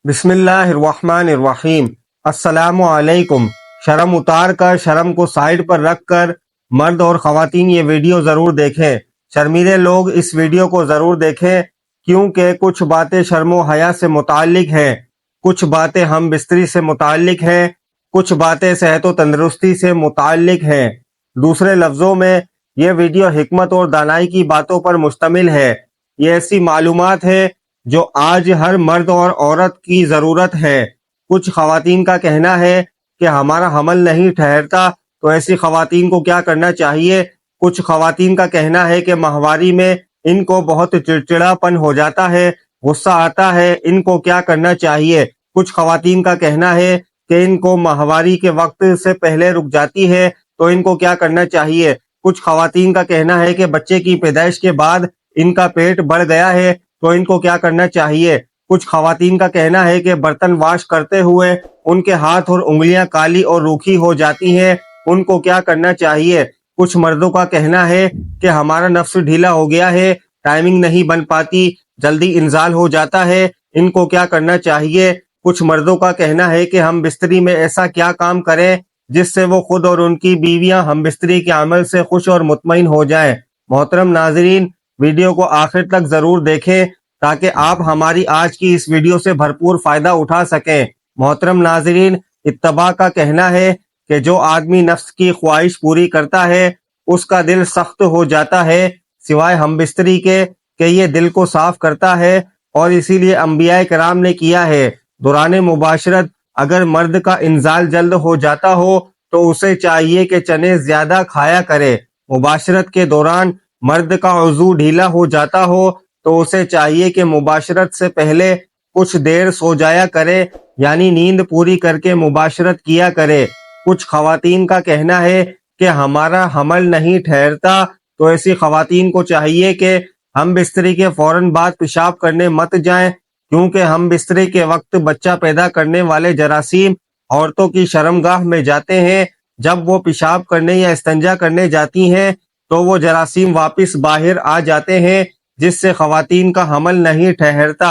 بسم اللہ الرحمن الرحیم۔ السلام علیکم۔ شرم اتار کر، شرم کو سائیڈ پر رکھ کر مرد اور خواتین یہ ویڈیو ضرور دیکھیں۔ شرمیلے لوگ اس ویڈیو کو ضرور دیکھیں کیونکہ کچھ باتیں شرم و حیا سے متعلق ہیں، کچھ باتیں ہم بستری سے متعلق ہیں، کچھ باتیں صحت و تندرستی سے متعلق ہیں۔ دوسرے لفظوں میں یہ ویڈیو حکمت اور دانائی کی باتوں پر مشتمل ہے۔ یہ ایسی معلومات ہے جو آج ہر مرد اور عورت کی ضرورت ہے۔ کچھ خواتین کا کہنا ہے کہ ہمارا حمل نہیں ٹھہرتا، تو ایسی خواتین کو کیا کرنا چاہیے؟ کچھ خواتین کا کہنا ہے کہ ماہواری میں ان کو بہت چڑچڑا پن ہو جاتا ہے، غصہ آتا ہے، ان کو کیا کرنا چاہیے؟ کچھ خواتین کا کہنا ہے کہ ان کو ماہواری کے وقت سے پہلے رک جاتی ہے، تو ان کو کیا کرنا چاہیے؟ کچھ خواتین کا کہنا ہے کہ بچے کی پیدائش کے بعد ان کا پیٹ بڑھ گیا ہے، تو ان کو کیا کرنا چاہیے؟ کچھ خواتین کا کہنا ہے کہ برتن واش کرتے ہوئے ان کے ہاتھ اور انگلیاں کالی اور روکھی ہو جاتی ہیں، ان کو کیا کرنا چاہیے؟ کچھ مردوں کا کہنا ہے کہ ہمارا نفس ڈھیلا ہو گیا ہے، ٹائمنگ نہیں بن پاتی، جلدی انزال ہو جاتا ہے، ان کو کیا کرنا چاہیے؟ کچھ مردوں کا کہنا ہے کہ ہم بستری میں ایسا کیا کام کریں جس سے وہ خود اور ان کی بیویاں ہم بستری کے عمل سے خوش اور مطمئن ہو جائیں۔ محترم ناظرین، ویڈیو کو آخر تک ضرور دیکھیں تاکہ آپ ہماری آج کی اس ویڈیو سے بھرپور فائدہ اٹھا سکیں۔ محترم ناظرین، اتباع کا کہنا ہے کہ جو آدمی نفس کی خواہش پوری کرتا ہے اس کا دل سخت ہو جاتا ہے، سوائے ہم بستری کے کہ یہ دل کو صاف کرتا ہے، اور اسی لیے انبیاء کرام نے کیا ہے۔ دوران مباشرت اگر مرد کا انزال جلد ہو جاتا ہو تو اسے چاہیے کہ چنے زیادہ کھایا کرے۔ مباشرت کے دوران مرد کا عضو ڈھیلا ہو جاتا ہو تو اسے چاہیے کہ مباشرت سے پہلے کچھ دیر سو جایا کرے، یعنی نیند پوری کر کے مباشرت کیا کرے۔ کچھ خواتین کا کہنا ہے کہ ہمارا حمل نہیں ٹھہرتا، تو ایسی خواتین کو چاہیے کہ ہم بستری کے فوراً بعد پیشاب کرنے مت جائیں، کیونکہ ہم بستری کے وقت بچہ پیدا کرنے والے جراثیم عورتوں کی شرمگاہ میں جاتے ہیں۔ جب وہ پیشاب کرنے یا استنجا کرنے جاتی ہیں تو وہ جراثیم واپس باہر آ جاتے ہیں، جس سے خواتین کا حمل نہیں ٹھہرتا۔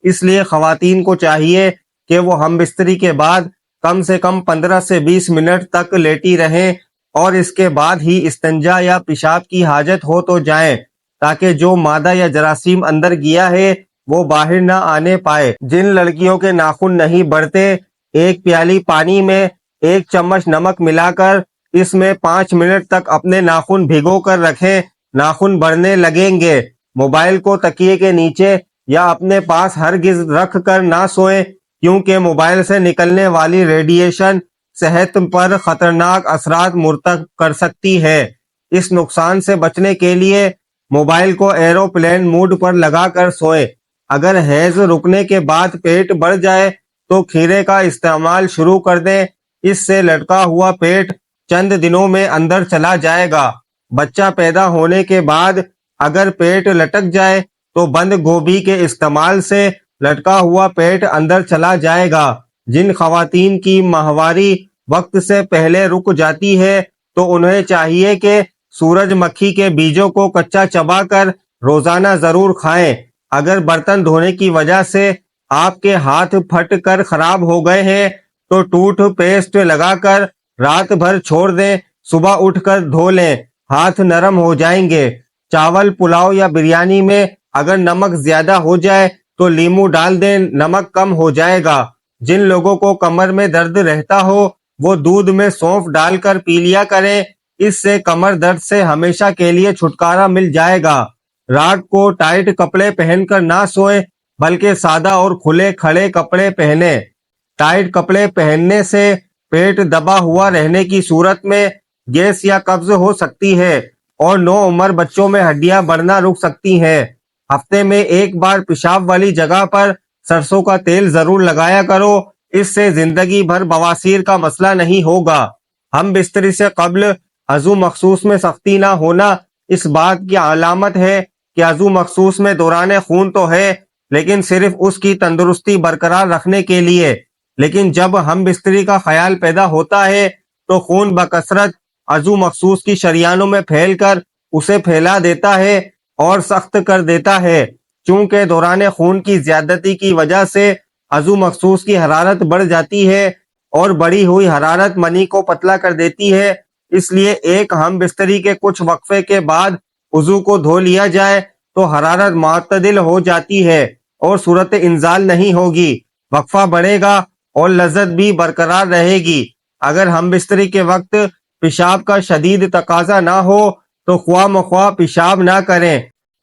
اس لیے خواتین کو چاہیے کہ وہ ہم بستری کے بعد کم سے کم 15 سے 20 منٹ تک لیٹی رہیں، اور اس کے بعد ہی استنجا یا پیشاب کی حاجت ہو تو جائیں، تاکہ جو مادہ یا جراثیم اندر گیا ہے وہ باہر نہ آنے پائے۔ جن لڑکیوں کے ناخن نہیں بڑھتے، ایک پیالی پانی میں 1 چمچ نمک ملا کر اس میں 5 منٹ تک اپنے ناخن بھگو کر رکھیں، ناخن بڑھنے لگیں گے۔ موبائل کو تکیے کے نیچے یا اپنے پاس ہرگز رکھ کر نہ سوئیں، کیونکہ موبائل سے نکلنے والی ریڈیشن صحت پر خطرناک اثرات مرتکب کر سکتی ہے۔ اس نقصان سے بچنے کے لیے موبائل کو ایروپلین موڈ پر لگا کر سوئیں۔ اگر حیض رکنے کے بعد پیٹ بڑھ جائے تو کھیرے کا استعمال شروع کر دیں، اس سے لٹکا ہوا پیٹ چند دنوں میں اندر چلا جائے گا۔ بچہ پیدا ہونے کے بعد اگر پیٹ لٹک جائے تو بند گوبھی کے استعمال سے لٹکا ہوا پیٹ اندر چلا جائے گا۔ جن خواتین کی ماہواری وقت سے پہلے رک جاتی ہے تو انہیں چاہیے کہ سورج مکھی کے بیجوں کو کچا چبا کر روزانہ ضرور کھائیں۔ اگر برتن دھونے کی وجہ سے آپ کے ہاتھ پھٹ کر خراب ہو گئے ہیں تو ٹوتھ پیسٹ لگا کر رات بھر چھوڑ دیں، صبح اٹھ کر دھو لیں، ہاتھ نرم ہو جائیں گے۔ چاول، پلاؤ یا بریانی میں اگر نمک زیادہ ہو جائے تو لیموں ڈال دیں، نمک کم ہو جائے گا۔ جن لوگوں کو کمر میں درد رہتا ہو وہ دودھ میں سونف ڈال کر پی لیا کریں، اس سے کمر درد سے ہمیشہ کے لیے چھٹکارا مل جائے گا۔ رات کو ٹائٹ کپڑے پہن کر نہ سوئیں، بلکہ سادہ اور کھلے کھڑے کپڑے پہنیں۔ ٹائٹ کپڑے پہننے سے پیٹ دبا ہوا رہنے کی صورت میں گیس یا قبض ہو سکتی ہے، اور نوعمر بچوں میں ہڈیاں بڑھنا رک سکتی ہیں۔ ہفتے میں ایک بار پیشاب والی جگہ پر سرسوں کا تیل ضرور لگایا کرو، اس سے زندگی بھر بواسیر کا مسئلہ نہیں ہوگا۔ ہم بستری سے قبل عضو مخصوص میں سختی نہ ہونا اس بات کی علامت ہے کہ عضو مخصوص میں دوران خون تو ہے، لیکن صرف اس کی تندرستی برقرار رکھنے کے لیے۔ لیکن جب ہم بستری کا خیال پیدا ہوتا ہے تو خون بکثرت عضو مخصوص کی شریانوں میں پھیل کر اسے پھیلا دیتا ہے اور سخت کر دیتا ہے۔ چونکہ دوران خون کی زیادتی کی وجہ سے عضو مخصوص کی حرارت بڑھ جاتی ہے اور بڑھی ہوئی حرارت منی کو پتلا کر دیتی ہے، اس لیے ایک ہم بستری کے کچھ وقفے کے بعد عضو کو دھو لیا جائے تو حرارت معتدل ہو جاتی ہے اور صورت انزال نہیں ہوگی، وقفہ بڑھے گا اور لذت بھی برقرار رہے گی۔ اگر ہم بستری کے وقت پیشاب کا شدید تقاضا نہ ہو تو خواہ مخواہ پیشاب نہ کریں،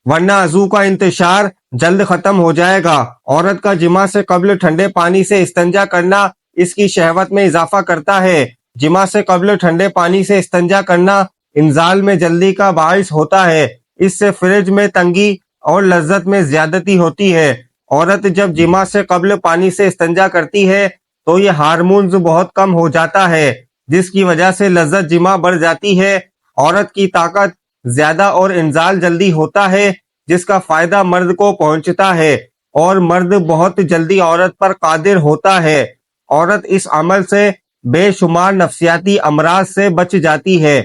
ورنہ عضو کا انتشار جلد ختم ہو جائے گا۔ عورت کا جماع سے قبل ٹھنڈے پانی سے استنجا کرنا اس کی شہوت میں اضافہ کرتا ہے۔ جماع سے قبل ٹھنڈے پانی سے استنجا کرنا انزال میں جلدی کا باعث ہوتا ہے، اس سے فرج میں تنگی اور لذت میں زیادتی ہوتی ہے۔ عورت جب جماع سے قبل پانی سے استنجا کرتی ہے تو یہ ہارمونز بہت کم ہو جاتا ہے، جس کی وجہ سے لذت جماع بڑھ جاتی ہے، عورت کی طاقت زیادہ اور انزال جلدی ہوتا ہے، جس کا فائدہ مرد کو پہنچتا ہے اور مرد بہت جلدی عورت پر قادر ہوتا ہے۔ عورت اس عمل سے بے شمار نفسیاتی امراض سے بچ جاتی ہے۔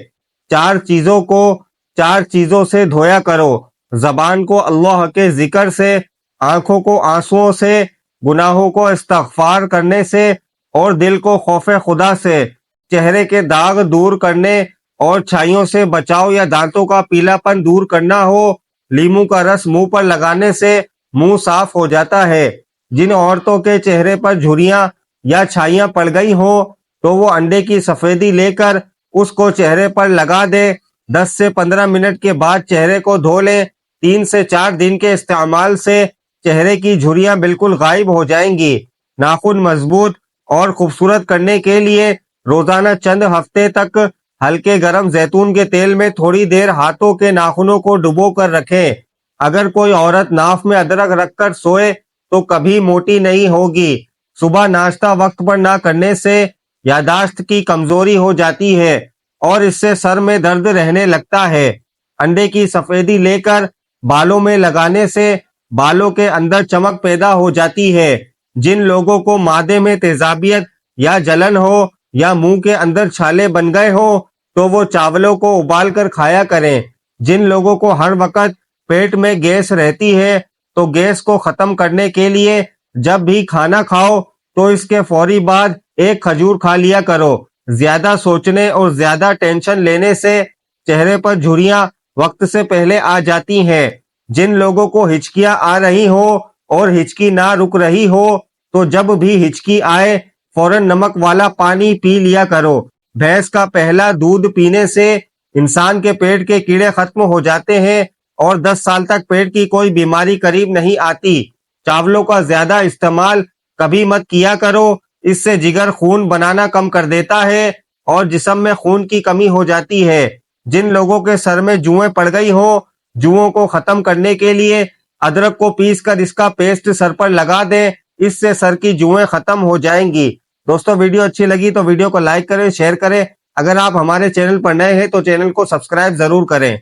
چار چیزوں سے دھویا کرو: زبان کو اللہ کے ذکر سے، آنکھوں کو آنسوؤں سے، گناہوں کو استغفار کرنے سے اور دل کو خوف خدا سے۔ چہرے کے داغ دور کرنے اور چھائیوں سے بچاؤ یا دانتوں کا پیلا پن دور کرنا ہو، لیموں کا رس منہ پر لگانے سے منہ صاف ہو جاتا ہے۔ جن عورتوں کے چہرے پر جھریاں یا چھائیاں پڑ گئی ہوں تو وہ انڈے کی سفیدی لے کر اس کو چہرے پر لگا دے، 10 سے 15 منٹ کے بعد چہرے کو دھو لیں۔ 3 سے 4 دن کے استعمال سے چہرے کی جھریاں بالکل غائب ہو جائیں گی۔ ناخن مضبوط اور خوبصورت کرنے کے لیے روزانہ چند ہفتے تک ہلکے گرم زیتون کے تیل میں تھوڑی دیر ہاتھوں کے ناخنوں کو ڈبو کر رکھیں۔ اگر کوئی عورت ناف میں ادرک رکھ کر سوئے تو کبھی موٹی نہیں ہوگی۔ صبح ناشتہ وقت پر نہ کرنے سے یادداشت کی کمزوری ہو جاتی ہے اور اس سے سر میں درد رہنے لگتا ہے۔ انڈے کی سفیدی لے کر بالوں میں لگانے سے بالوں کے اندر چمک پیدا ہو جاتی ہے۔ جن لوگوں کو معدے میں تیزابیت یا جلن ہو یا منہ کے اندر چھالے بن گئے ہو تو وہ چاولوں کو ابال کر کھایا کریں۔ جن لوگوں کو ہر وقت پیٹ میں گیس رہتی ہے تو گیس کو ختم کرنے کے لیے جب بھی کھانا کھاؤ تو اس کے فوری بعد ایک کھجور کھا لیا کرو۔ زیادہ سوچنے اور زیادہ ٹینشن لینے سے چہرے پر جھریاں وقت سے پہلے آ جاتی ہیں۔ جن لوگوں کو ہچکیاں آ رہی ہو اور ہچکی نہ رک رہی ہو تو جب بھی ہچکی آئے فوراً نمک والا پانی پی لیا کرو۔ بھینس کا پہلا دودھ پینے سے انسان کے پیٹ کے کیڑے ختم ہو جاتے ہیں اور 10 سال تک پیٹ کی کوئی بیماری قریب نہیں آتی۔ چاولوں کا زیادہ استعمال کبھی مت کیا کرو، اس سے جگر خون بنانا کم کر دیتا ہے اور جسم میں خون کی کمی ہو جاتی ہے۔ جن لوگوں کے سر میں جوئیں پڑ گئی ہوں، جوؤں کو ختم کرنے کے لیے ادرک کو پیس کر اس کا پیسٹ سر پر لگا دیں، اس سے سر کی جوئیں ختم ہو جائیں گی۔ دوستو ویڈیو اچھی لگی تو ویڈیو کو لائک کریں، شیئر کریں۔ اگر آپ ہمارے چینل پر نئے ہیں تو چینل کو سبسکرائب ضرور کریں۔